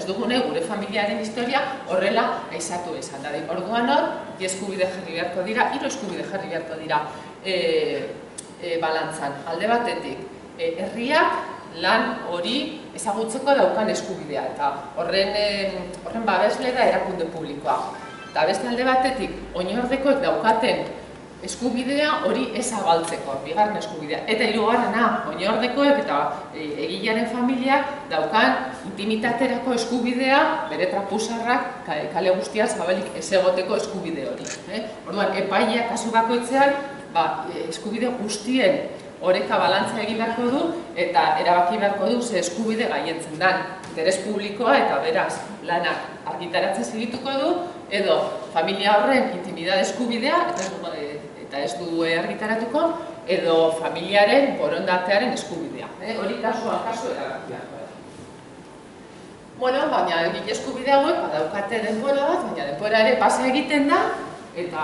ez dugune gure familiaren historia horrela aizatu esan da. Orduan hor, bi eskubide jarri beharko dira, 3 eskubide jarri beharko dira balantzan. Alde batetik, herriak lan hori ezagutzeko daukan eskubidea, eta horren babesle da erakunde publikoa. Eta beste alde batetik, oinordekoek daukaten eskubidea hori ez zabaltzeko, bigarren eskubidea. Eta hirugarrena, oinordekoek eta egilearen familiak daukan intimitaterako eskubidea, bere trapusarrak kale guztian zabalik ez egoteko eskubide hori. Orduan, epaileak kasu bakoitzean, eskubide guztien oreka balantza egin beharko du eta erabaki beharko du ze eskubide gaientzen dan. Interes publikoa eta beraz lanak argitaratzen segituko du edo familia horren intimidade eskubidea eta ez du argitaratuko edo familiaren borondatearen eskubidea. Hori kasuan kasu erabaki beharko da. Bueno, baina egile eskubide hauek badaukate denbora bat, baina denbora ere pasa egiten da eta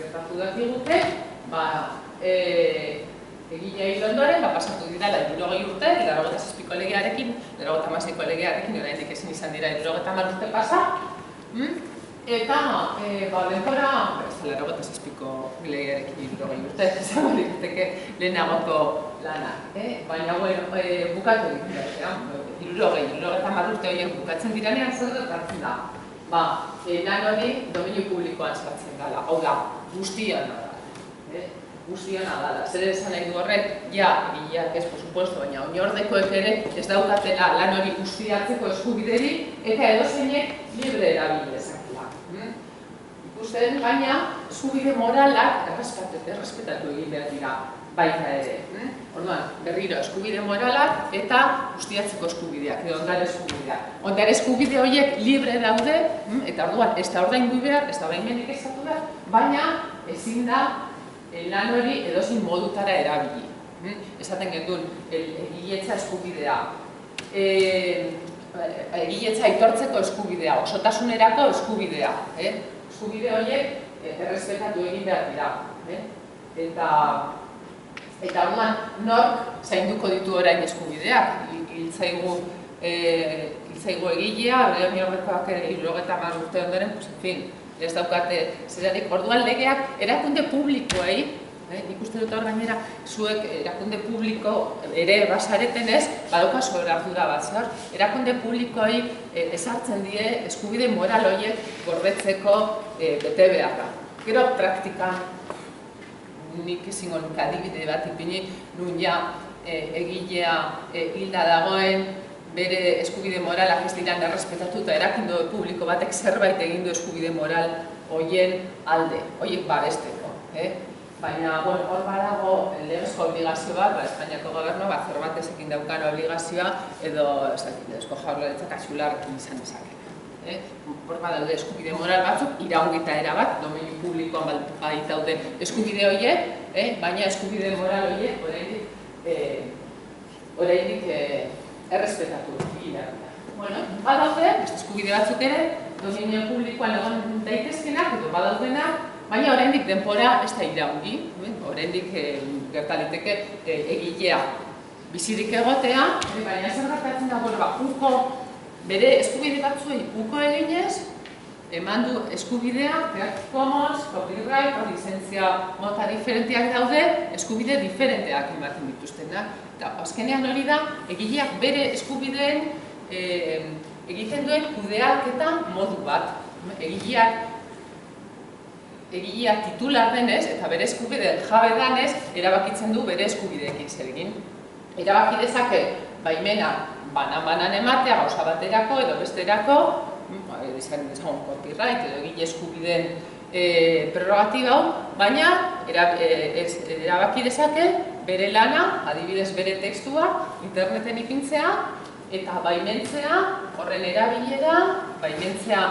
gertatu dakigute, egilea hil ondoren, pasatu dira 70 urte, 97ko legearekin, 96ko legearekin, oraindik ezin izan dira 70 urte pasa, eta denbora, 96ko legearekin 70 urte, izango diteke lehenagoko lanak, baina bukatu ditu, 70 urte horiek bukatzen diranean zer gertatzen da. Lan hori dominio publikoan sartzen dela, hau da, guztiona da. Guztiona dela. Zer esan nahi du horrek, egileak ez, por supuesto, baina oinordekoek ere ez daukatela lan hori ustiatzeko eskubideri eta edozeinek libre erabili dezakela. Ikusten gaina, eskubide moralak errespetatu egin behar dira baita ere. Orduan, berriro, eskubide moralak eta ustiatzeko eskubideak, edo ondare eskubideak. Ondare eskubide horiek libre daude, eta orduan, ez da ordaindu behar, ez da baimenik ezatu behar, baina ezin da lan hori edozein modutara erabili. Esaten gendun, egiletza eskubidea, egiletza aitortzeko eskubidea, osotasunerako eskubidea. Eskubide horiek errespetatu egin behar dira. Eta orduan, nork zainduko ditu orain eskubideak. Hiltzaigu egilea, hori horrekoak 70 urte ondoren, en fin, ez daukate zerarik. Orduan legeak erakunde publikoei, nik uste dut hor gainera, zuek erakunde publiko ere basaretenez, badaukazu ardura bat, zer? Erakunde publikoei ezartzen die eskubide moral horiek gordetzeko bete beharra. Gero praktikan, nik ezingo nuke adibide bat ipini, nun egilea hilda dagoen, bere eskubide moralak ez diran errespetatu eta erakunde publiko batek zerbait egin du eskubide moral horien alde, horiek babesteko. Baina, hor badago legezko obligazio bat, Espainiako gobernua zerbait ezekin daukan obligazioa edo Eusko Jaurlaritzak axularrekin izan dezake. Hor badaude eskubide moral batzuk, iraungita erabat, dominio publikoan baitaude eskubide horiek, baina eskubide moral horiek oraindik errespetatu egin behar dira. Badaude, beste eskubide batzuk ere, dominio publikoan egon daitezkenak edo badaudenak, baina oraindik denbora ez da iraungi, oraindik gertaliteke egilea bizirik egotea, baina zer gertatzen dago, bere eskubide batzuei uko eginez, eman du eskubidea, Creative Commons, copyright, lizentzia mota diferenteak daude, eskubide diferenteak ematen dituztenak. Eta azkenean hori da, egileak bere eskubideen egiten duen kudeaketa modu bat. Egilea titular denez eta bere eskubideen jabe danez, erabakitzen du bere eskubideekin zer egin. Erabaki dezake baimena banan-banan ematea, gauza baterako edo besterako, izan dezagun copyright edo egile eskubideen prerrogatiba hau, baina erabaki dezake bere lana, adibidez bere tekstua, interneten ipintzea eta baimentzea, horren erabilera, baimentzea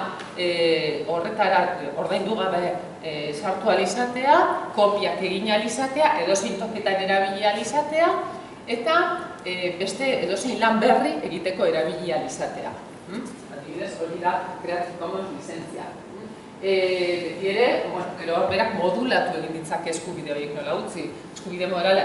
horretara ordaindu gabe sartu alizatea, kopiak egin alizatea, edozein toketan erabili alizatea, eta beste edozein lan berri egiteko erabili alizatea. Adibidez, hori da Creative Commons lizentzia. beti ere, gero berak modulatu egin ditzake eskubide horiek nola utzi. Eskubide morala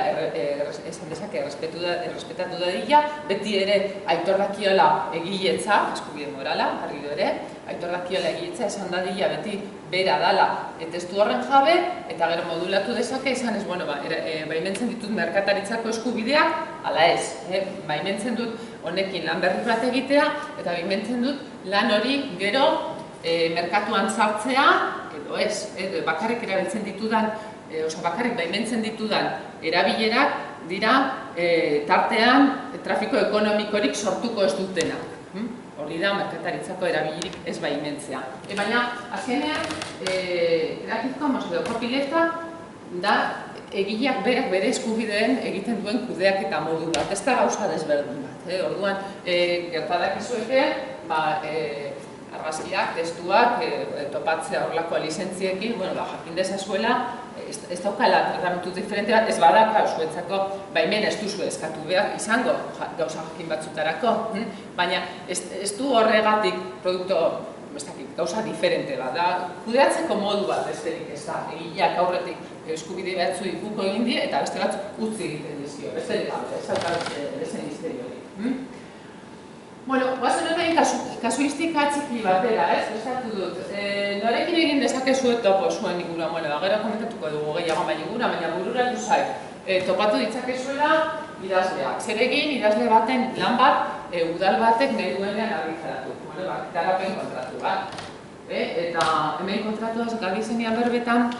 esan dezake errespetatu dadila, beti ere aitor dakiola egiletza, eskubide morala, argido ere, aitor dakiola egiletza esan dadila beti bera dala testu horren jabe, eta gero modulatu dezake esan ez, baimentzen ditut merkataritzako eskubideak, ala ez, baimentzen dut honekin lan berri bat egitea, eta baimentzen dut lan hori gero merkatuan sartzea, edo ez, bakarrik erabiltzen ditudan, bakarrik baimentzen ditudan erabilerak dira tartean trafiko ekonomikorik sortuko ez dutenak. Hori da, merkataritzako erabilirik ez baimentzea. Baina, azkenean, erakizko edo kopileta da egileak berak bere eskubideen egiten duen kudeak eta modu bat, ez da gauza desberdin bat. Orduan, gertadak izueke, argazkiak, testuak, topatzea horrelako lizentziekin, jakin dezazuela, ez daukala tratamentu diferente bat, ez badaka zuetzako baimen ez duzu eskatu behar izango gauza jakin batzutarako, baina ez du horregatik produktu, gauza diferente bat, da kudeatzeko modu bat besterik ez da, egileak aurretik eskubide batzu ikuko egin die eta beste batzu utzi egiten dizkio, besterik gabe, ez daukala bezen misterio hori. Guazen horrein kasuistika txiki batera, estatu dut. Norekin egin dezakezu topo zuen inguruan, gero komentatuko dugu gehiago inguruan, baina burura duzai. Topatu ditzakezuela idazleak. Zer egin idazle baten lan bat, udal batek nahi duenean argitaratu. Garapen kontratu bat. Eta hemen kontratuaz gabizenean berbetan,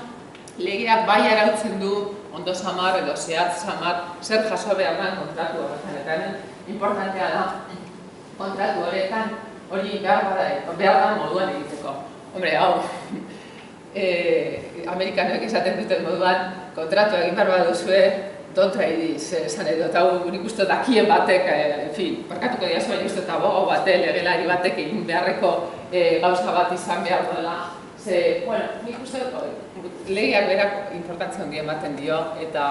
legeak bai arautzen du ondo samar edo zehatz samar zer jaso behar den kontratu horretan. Eta hemen importantea da kontratu horretan hori behar da moduan egiteko. Hombre, hau, Amerikanoek esaten duten moduan kontratu egin behar baduzue, don't try this, esan edo, eta nik uste dakien batek, barkatuko diazu, baina uste eta bogo batek, legelari batek egin beharreko gauza bat izan behar dela. Nik uste legeak berak importantzia handien ematen dio, eta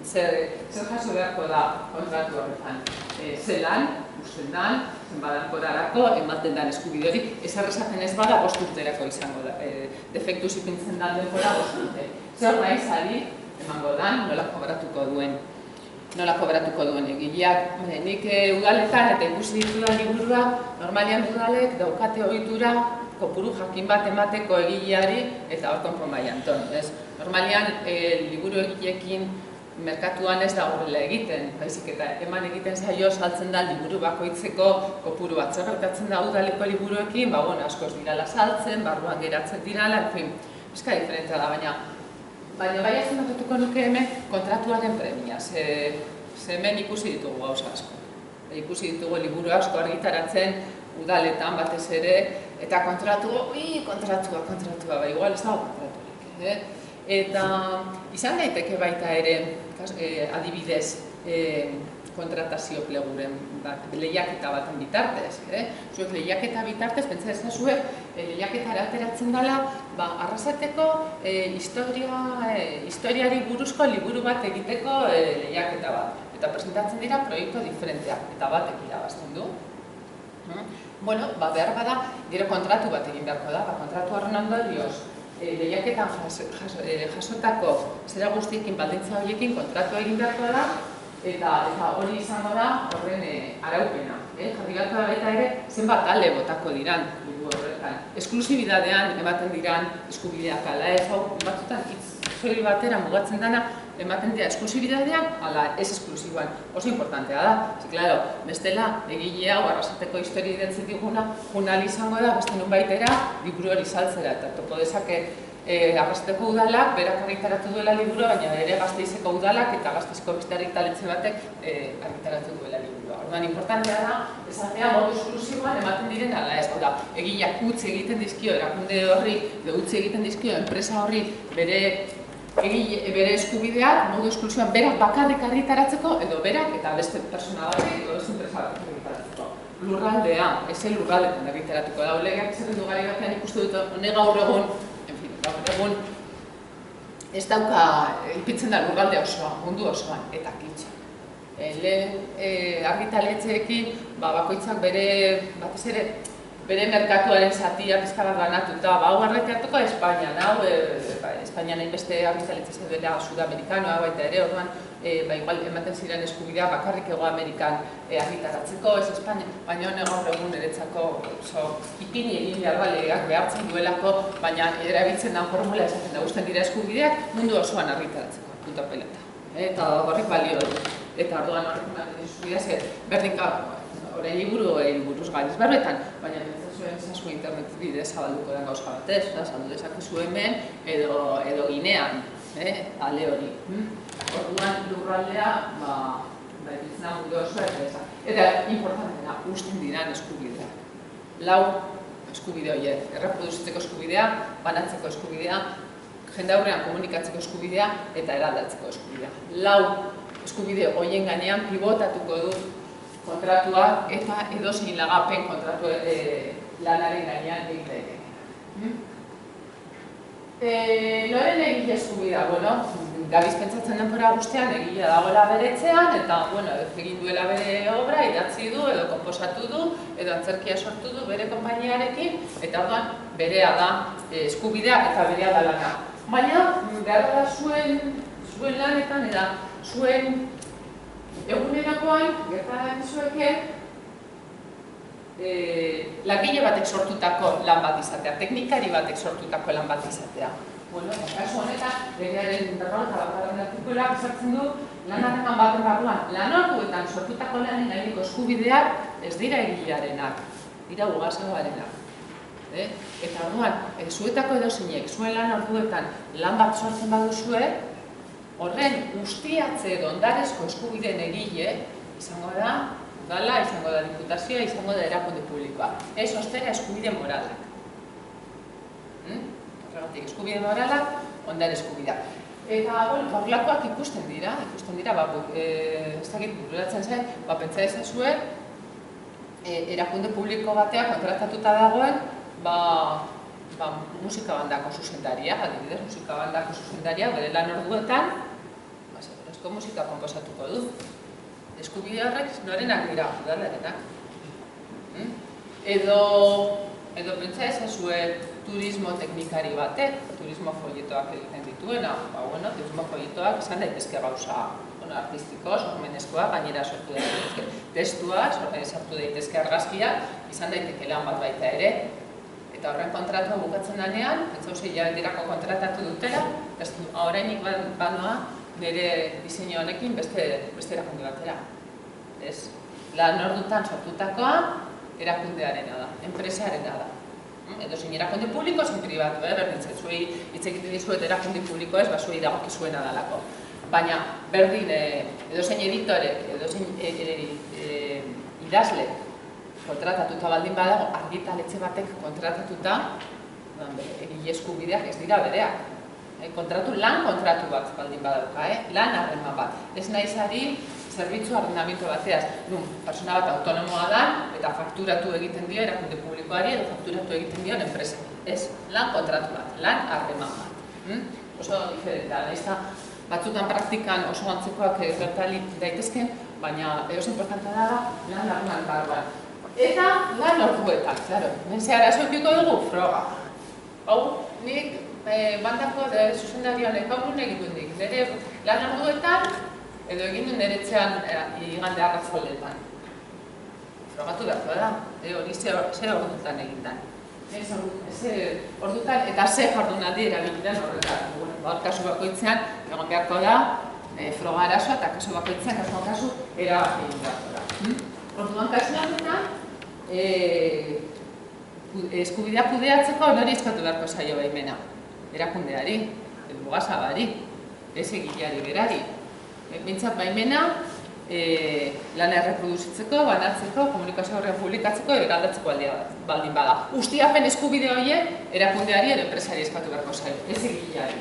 zer jaso beharko da kontratu horretan. Zelan, usten dan, zenbadankorarako, ematen dan eskubide hori, esaten ez bada 5 urterako izango da, defektuz ipintzen dan denbora 5 urte. Zer nahi zari, emango dan, nola kobratuko duen egileak. Nik udaletan eta ikusi ditudan liburua, normalian udalek daukate ohitura kopuru jakin bat emateko egileari eta hor konponbaian. Normalian liburu egileekin merkatuan ez da horrela egiten, baizik eta eman egiten zaio saltzen da liburu bakoitzeko kopuru bat. Zer gertatzen da udaleko liburuekin, askoz dirala saltzen, barruan geratzen dirala, pizka diferentea da, baina bai azpimarratuko nuke hemen kontratuaren premia, hemen ikusi ditugu gauza asko. Ikusi ditugu liburu asko argitaratzen udaletan batez ere, eta kontratua, igual ez dago kontraturik. Eta izan daiteke baita ere, adibidez, kontratazio pleguren lehiaketa baten bitartez. Zuek lehiaketa bitartez, pentsa ezazue, lehiaketara ateratzen dela, arrasateko historiari buruzko liburu bat egiteko lehiaketa bat. Eta presentatzen dira proiektu diferenteak, eta batek irabazten du. Behar bada, gero kontratu bat egin beharko da, kontratu horren ondorioz, lehiaketan jasotako zera guztiekin baldintza horiekin kontratu egin beharko da, eta hori izango da horren araupena. Jarri beharko da baita ere, zenbat ale botako diran liburu horretan. Esklusibidadean ematen diran eskubideak ala ez, batzutan soil batera mugatzen dana, ematen dira esklusibidadean, ala ez esklusiboan. Oso importantea da. Claro, bestela, egile hau arrasateko historia idatzen diguna, junal izango da, beste nun baitera, liburu hori saltzera. Eta topo dezake arrasateko udalak, berak argitaratu duela liburua, baina ere Gasteizeko udalak eta Gasteizko beste argitaletxe batek argitaratu duela liburua. Orduan, importantea da, esatea modu esklusiboan ematen diren, ala ez da, egileak utzi egiten dizkio erakunde horri, utzi egiten dizkio enpresa horri bere eskubideak, modu esklusioan berak bakarrik argitaratzeko, edo berak eta beste persona batek, edo beste enpresa batek argitaratzeko. Lurraldea, ezen lurraldetan argitaratuko da. Legeak zerrendu gari batean ikustu dut, hone gaur egun, ez dauka ipitzen da lurralde osoan, mundu osoan, eta kitxo. Lehen argitaletxeekin, bakoitzak bere, batez ere, bere merkatuaren zatia pizka bat banatuta, hau arreteatuko Espainian, hau Espainian hainbeste argitaletxe zeudela Sudamerikanoa baita ere, orduan igual ematen ziren eskubidea bakarrik Hego Amerikan argitaratzeko, ez Espainia, baina gaur egun niretzako ipini egin behar da legeak behartzen duelako, baina erabiltzen da formula esaten da guztien dira eskubideak mundu osoan argitaratzeko, punto pelota. Eta horrek balio du. Eta orduan horrek eskubidea berdinka orain buruz gaiz berbetan, baina zuen zazu internet bidez zabalduko da gauza batez, zabaldu dezakezu hemen edo Ginean, ale hori. Orduan lurraldea, iritzen da mundu osoa eta importantena, usten diran eskubideak. 4 eskubide horiek, erreproduzitzeko eskubidea, banatzeko eskubidea, jende aurrean komunikatzeko eskubidea eta eraldatzeko eskubidea. 4 eskubide horien gainean pibotatuko du kontratua eta edozein lagapen kontratu lanaren gainean egin daiteke. Noren egile eskubidea? Gabiz pentsatzen denbora guztian egilea dagoela bere etxean eta egin duela bere obra, idatzi du edo konposatu du edo antzerkia sortu du bere konpainiarekin eta orduan berea da eskubidea eta berea da lana. Baina behar da zuen lanetan eta zuen egunerakoan gertatzen zueke langile batek sortutako lan bat izatea, teknikari batek sortutako lan bat izatea. Kasu honetan, legearen 51. artikuluak ezartzen du lan harreman baten barruan. Lan orduetan sortutako lanen gaineko eskubideak ez dira egilearenak, dira ugazagoarenak. Eta orduan, zuetako edozeinek, zuen lan orduetan lan bat sortzen baduzue, horren ustiatze edo ondarezko eskubideen egile izango da udala, izango da diputazioa, izango da erakunde publikoa. Ez ostera eskubide moralak. Horregatik, eskubide moralak, ondare eskubidea. Eta, horrelakoak ikusten dira, ez dakit bururatzen zen, pentsa ezazue, erakunde publiko bateak kontratatuta dagoen, musika bandako zuzendaria, adibidez, musika bandako zuzendaria, bere lan orduetan, segurezko musika konposatuko du. Eskubide horrek norenak dira, udalarenak. Edo pentsa ezazue turismo teknikari batek, turismo folletoak egiten dituena, turismo folletoak izan daitezke gauza artistiko, sormenezkoa, gainera sortu daitezke testua, sartu daitezke argazkiak, izan daiteke lan bat baita ere, eta horren kontratua bukatzen danean, pentsa hilabeterako kontratatu dutela, horreinik banoa nire diseinu honekin beste erakunde batera. Lan ordutan sortutakoa erakundearena da, enpresearena da. Edozein erakunde publiko, zein pribatu, berdintzen, zuei hitz egiten dizuet erakunde publiko ez, zuei dagokizuena dalako. Baina berdin edozein editorek, edozein idazle kontratatuta baldin badago, argitaletxe batek kontratatuta, egile eskubideak ez dira bereak. Lan kontratu bat baldin badauka, lan harreman bat. Ez naiz ari zerbitzu arrendamiento bateaz. Persona bat autonomoa da eta fakturatu egiten dio erakunde publikoari edo fakturatu egiten dio enpresa. Ez, lan kontratu bat, lan harreman bat. Oso diferentea, nahiz batzutan praktikan oso antzekoak gertali daitezken, baina oso importantea da lan harreman barruan. Eta lan orduetan, klaro. Ze arazoekiko dugu, froga. Hau, nik bandako zuzendari honek hau egiten dik. Nire lan orduetan, edo egin du nire etxean igande arratsaldetan. Frogatu beharko da, hori ze ordutan egindan. Ordutan eta ze jardunaldi erabilitan horretan. Kasu bakoitzean, egon beharko da, froga arazoa eta kasu bakoitzean, kasu erabaki egin beharko da. Orduan kasu horretan, eskubidea kudeatzeko nori eskatu beharko zaio baimena. Erakundeari, mugazabari, ez egileari berari. Bintzat baimena, lana erreproduzitzeko, banatzeko, komunikazio horrean publikatzeko, eraldatzeko baldin bada. Ustiapen eskubide horiek erakundeari edo enpresari eskatu beharko zaio, ez egileari.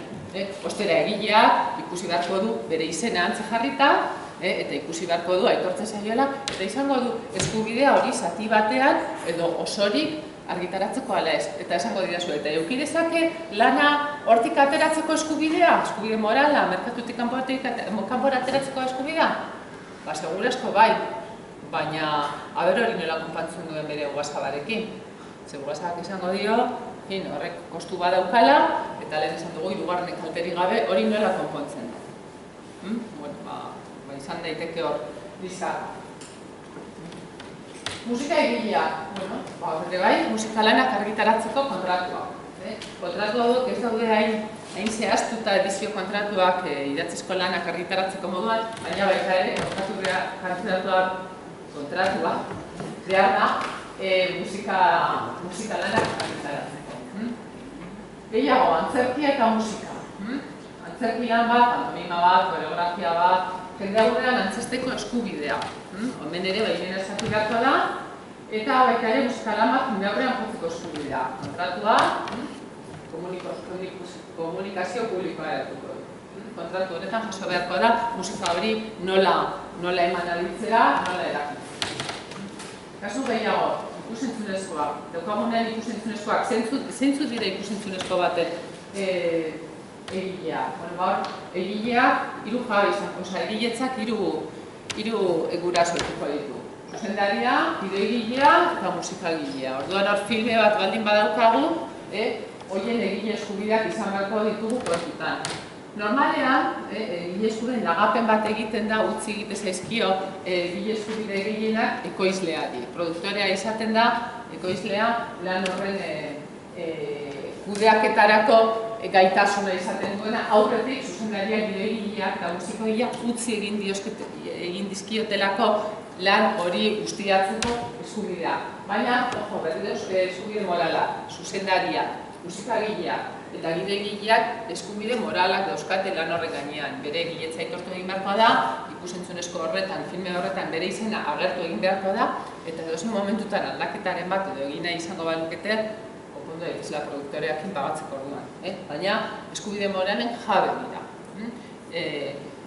Ostera egileak ikusi beharko du bere izena antze jarrita, eta ikusi beharko du aitortzen zaioela, eta izango du eskubidea hori zati batean edo osorik argitaratzeko ala ez. Eta esango didazu, eta eukidezake lana hortik ateratzeko eskubidea, eskubide morala, merkatutik kanpora ateratzeko eskubidea? Segurazko bai, baina haber hori nola konpantzen duen bere ugazabarekin. Zebugasak izango dio, horrek kostu badaukala, eta lehen esan dugu, hirugarren kalterik gabe hori nola konpontzen da. Izan daiteke hor, dizka. Musika egilea, bere bai, musika lanak argitaratzeko kontratua. Kontratu hauek ez daude hain zehaztuta edizio kontratuak idatzizko lanak argitaratzeko moduan, baina baita ere, kontratua behar da musika lanak argitaratzeko. Gehiago, antzerkia eta musika. Antzerki lan bat, pantomima bat, koreografia bat, jende aurrean antzesteko eskubidea. Hemen ere baimena eskatu beharko da, eta baita ere musika lan bat jende aurrean jotzeko eskubidea. Kontratua, komunikazio publikoa eratuko. Kontratu horretan jaso beharko da, musika hori nola eman aditzera, nola erakitzera. Kasu gehiago, ikusentzunezkoa. Daukagunean ikusentzunezkoak, zeintzu dira ikusentzunezko baten egilea. Egileak hiru jabe izango, egiletzak hiru guraso dituko ditu. Zuzendaria, gidoigilea eta musikagilea. Orduan hor filme bat baldin badaukagu, horien egile eskubideak izan beharko ditugu kontutan. Normalean, egile eskubideen lagapen bat egiten da, utzi egite zaizkio egile eskubide gehienak ekoizleari. Produktorea izaten da, ekoizlea lan horren kudeaketarako gaitasuna izaten duena, aurretik zuzendaria gidoigileak eta musikogileak utzi egin dizkiotelako lan hori ustiatzeko eskubidea. Baina, eskubide morala, zuzendaria, musikagileak eta gidoigileak eskubide moralak dauzkate lan horren gainean. Bere egiletza aitortu egin beharko da, ikusentzunezko horretan, filme horretan bere izena agertu egin beharko da, eta edozein momentutan aldaketaren bat edo egina izango balukete, okondo egizela produktoreakin pagatzeko orduan. Baina, eskubide moralen jabe dira.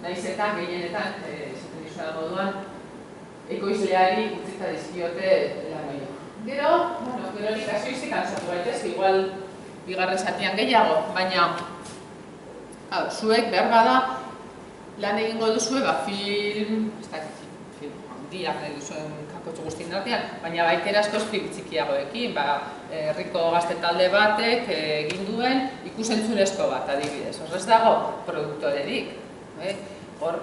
Naiz eta gehienetan, esaten dizuen moduan, ekoizleari utzita dizkiote lan horiek. Gero nik kasuistik antzatu gaitezke, igual bigarren zatian gehiago, baina zuek behar bada lan egingo duzue film handiak nahi duzuen kakotxo guztien artean, baina baitera askoz film txikiagoekin, herriko gazte talde batek egin duen ikusentzunezko bat, adibidez. Horrez dago produktorerik. Hor,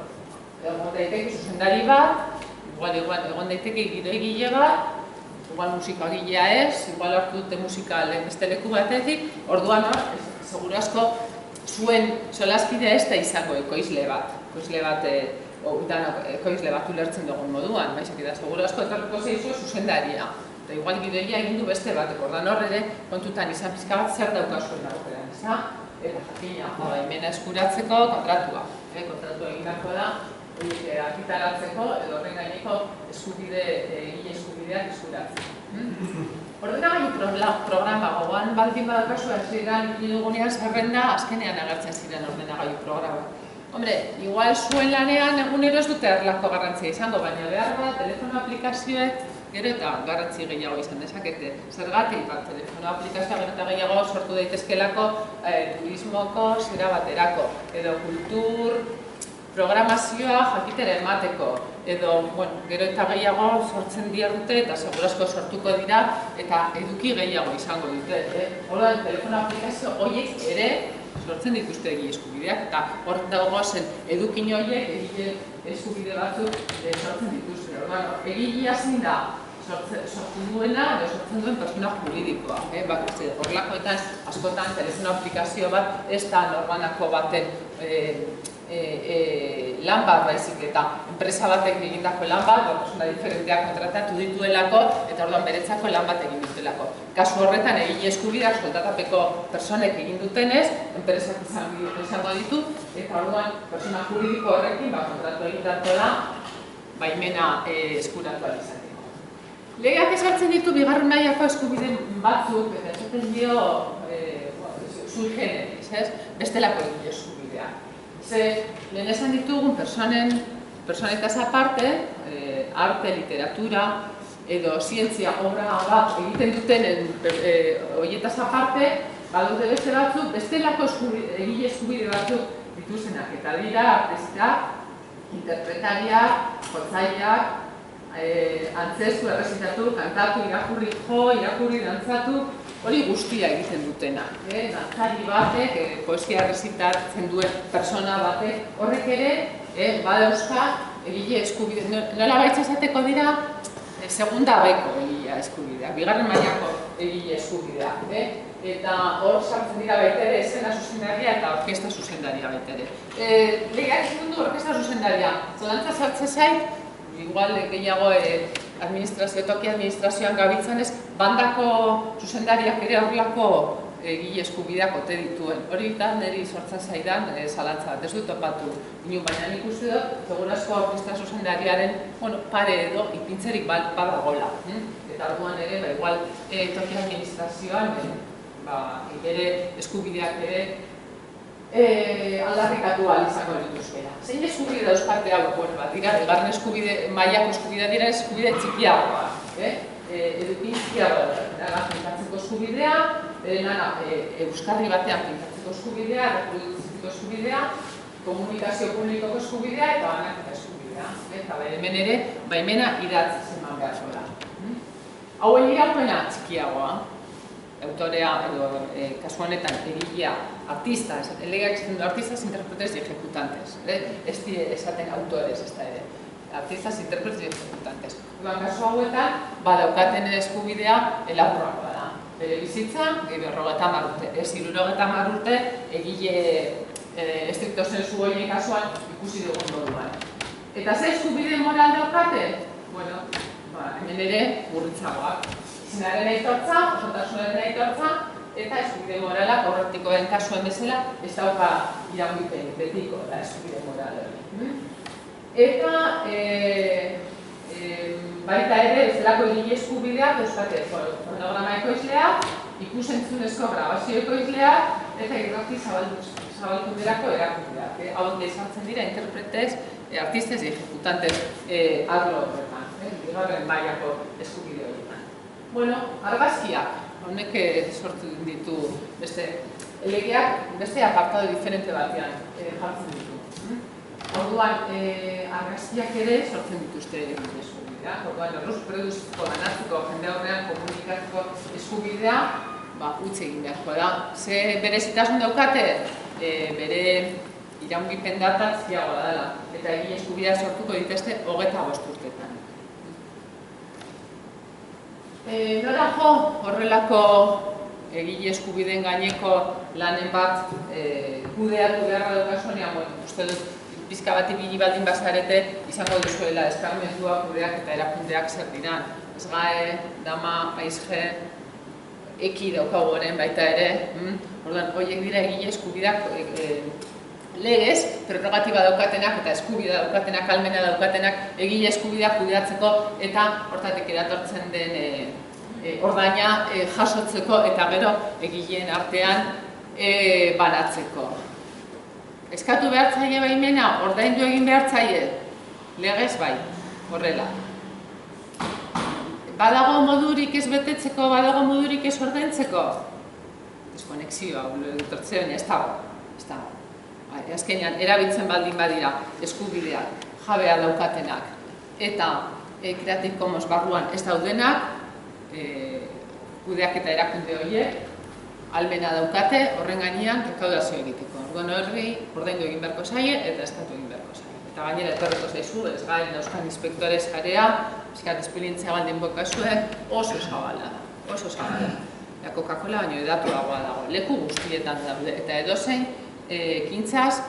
egon daiteke zuzendari bat, egon daiteke gidoigile bat, igual musikagilea ez, igual hartu dute musika beste leku batetik, orduan hor, seguru asko, zuen solaskidea ez da izango ekoizle bat ulertzen dugun moduan, baizik eta seguru asko etorriko zeizu zuzendaria, eta igual gidoia egin du beste batek, orduan hor ere kontutan izan pizka bat zer daukazuen aurrean, eta jakina, baimena eskuratzeko kontratua egin beharko da, argitaratzeko edo horren gaineko egile eskubideak eskuratzeko. Ordenagailu programa gogoan baldin badakazu hasieran ipini dugunean zerrenda azkenean agertzen ziren ordenagailu programa. Hombre, igual zuen lanean egunero ez dute erlako garrantzia izango, baina behar bat telefono aplikazioek gero eta garrantzi gehiago izan dezakete. Zergatik, telefono aplikazioa gero eta gehiago sortu daitezkelako turismoko zera baterako, edo kultur programazioa jakitera emateko, edo gero eta gehiago sortzen dute eta segurazko sortuko dira eta eduki gehiago izango dute. Horren, telefono aplikazio horiek ere sortzen dituzte egile eskubideak eta hor dago zen edukin horiek egile eskubide batzuk sortzen dituzte. Egilea zein da sortu duena edo sortzen duen persona juridikoa. Horrelakoetan askotan telefono aplikazio bat ez da norbanako baten lan bat baizik eta enpresa batek egindako lan bat, persona diferenteak kontratatu dituelako eta orduan beretzako lan bat egin dutelako. Kasu horretan egile eskubideak soldatapeko personek egin dutenez, enpresak izango ditu eta orduan persona juridiko horrekin kontratu egitako da baimena eskuratu izateko. Legeak ezartzen ditu bigarren mailako eskubide batzuk eta esaten dio sui generis, bestelako egile eskubideak. Lehen esan ditugun personetaz aparte, arte, literatura edo zientzia obra bat egiten duten horietaz aparte, badute beste batzuk, bestelako egile eskubide batzuk dituzenak, eta dira artistak, interpretariak, jotzaileak, antzestu, errezitatu, kantatu, irakurri jo, irakurri, dantzatu, hori guztia egiten dutena. Dantzari batek, poesia errezitatzen duen persona batek, horrek ere, badauzka egile eskubide. Nola baitza esateko dira, segunda beko egile eskubidea, bigarren mailako egile eskubidea. Eta hor sartzen dira baitere eszena zuzendaria eta orkesta zuzendaria baitere. Legeak egiten du orkesta zuzendaria. Zalantza sartze zait, igual gehiago toki administrazioan gabitzen ez, bandako zuzendariak ere horrelako egile eskubideak ote dituen. Hori eta niri sortzen zaidan zalantza bat, ez dut topatu. Baina nik uste dut, segurazko orkesta zuzendariaren pare edo ipintzerik badagola. Eta orduan ere, igual toki administrazioan bere eskubideak ere aldarrikatu ahal izango dituzkera. Zein eskubide dauzkate hau? Dira, bigarren mailako eskubidea dira eskubide txikiagoa. Edukin txikiagoa da, pintatzeko eskubidea, euskarri batean pintatzeko eskubidea, reproduzitzeko eskubidea, komunikazio publikoko eskubidea eta banaketa eskubidea. Eta hemen ere, baimena idatzi eman behar da. Hauen iraupena txikiagoa, autorea edo kasu honetan egilea, artista, legeak esaten du artistas, interpretes y ejecutantes. Ez esaten autores, ez da ere. Artistas, interpretes y ejecutantes. Kasu hauetan, badaukaten eskubidea elaborrakoa da. Bere bizitza, 50 urte. Ez 70 urte egile estricto sensu horien kasuan ikusi dugun moduan. Eta ze eskubide moral daukate? Bueno, hemen ere murritzagoak. Izenaren aitortza, osotasunaren aitortza, eta eskubide morala korrektikoen kasuen bezala ez dauka iraungipen betiko da eskubide moral hori. Eta baita ere, bezalako egile eskubideak euskate fonograma ekoizleak, ikusentzunezko grabazio ekoizleak, eta irrati zabalkunderako erakundeak. Hau sartzen dira interpretes, artistes y ejecutantes arlo horretan, bigarren mailako eskubide horietan. Bueno, argazkiak, honek sortu ditu legeak beste apartado diferente batean jartzen ditu. Orduan, argazkiak ere sortzen dituzte eskubidea. Orduan, erruz-produziko banatzeko jende horrean komunikatzeko eskubidea utzi egin beharko da. Ze berezitasun daukate, bere iraungipen data ziagoa dela. Eta egile eskubidea sortuko dituzte 25 urtetan. Nora jo, horrelako egile eskubideen gaineko lanen bat kudeatu beharra daukasunean, uste dut, pizka bat ibili baldin bazarete izango duzuela eskarmentua kudeak eta erakundeak zer diran. Esgae, dama, aizge, eki daukagu horren baita ere. Orduan, horiek dira egile eskubideak legez, prerrogatiba daukatenak eta eskubidea daukatenak, almena daukatenak, egile eskubideak kudeatzeko eta hortatik eratortzen den ordaina jasotzeko eta gero egileen artean banatzeko. Eskatu behar zaie baimena, ordaindu egin behar zaie, legez bai, horrela. Badago modurik ez betetzeko, badago modurik ez ordaintzeko? Deskonexioa, etortzea baina ez dago. Azkenean, erabiltzen baldin badira eskubideak, jabea daukatenak eta Creative Commons barruan ez daudenak, kudeak eta erakunde horiek, almena daukate, horren gainean rekaudazio egiteko. Orduan horri, ordaindu egin beharko zaie eta eskatu egin beharko zaie. Eta gainera etorreko zaizu, ez garen Euskal Inspektore sarea, pixkat esperientzia baldin bokazuen, oso zabala da, oso zabala. Coca-Cola baino edatuagoa dago, leku guztietan daude, eta edozein ekintzaz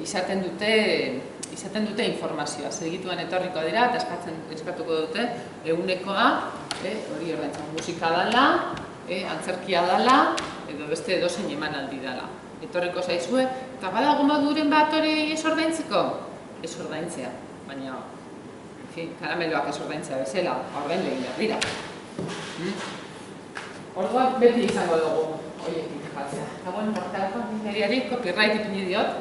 izaten dute informazioa. Segituan etorriko dira eta eskatuko dute egunekoa, hori ordaintzen musika dela, antzerkia dela, edo beste edozein emanaldi dela. Etorriko zaizue, eta badago moduren bat hori ez ordaintzeko? Ez ordaintzea, baina karameloak ez ordaintzea bezala, ordaindu egin behar dira. Orduan beti izango dugu horiekin jatzea. Eta horretarako niriari copyright ipini diot,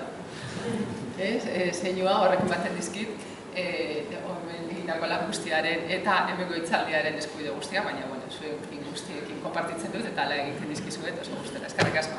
zeinua horrekin baten dizkit, egindako lan guztiaren eta hemengo hitzaldiaren eskubide guztia, baina zuekin guztiekin konpartitzen dut eta ala egiten dizkizuet oso guztera. Eskerrik asko.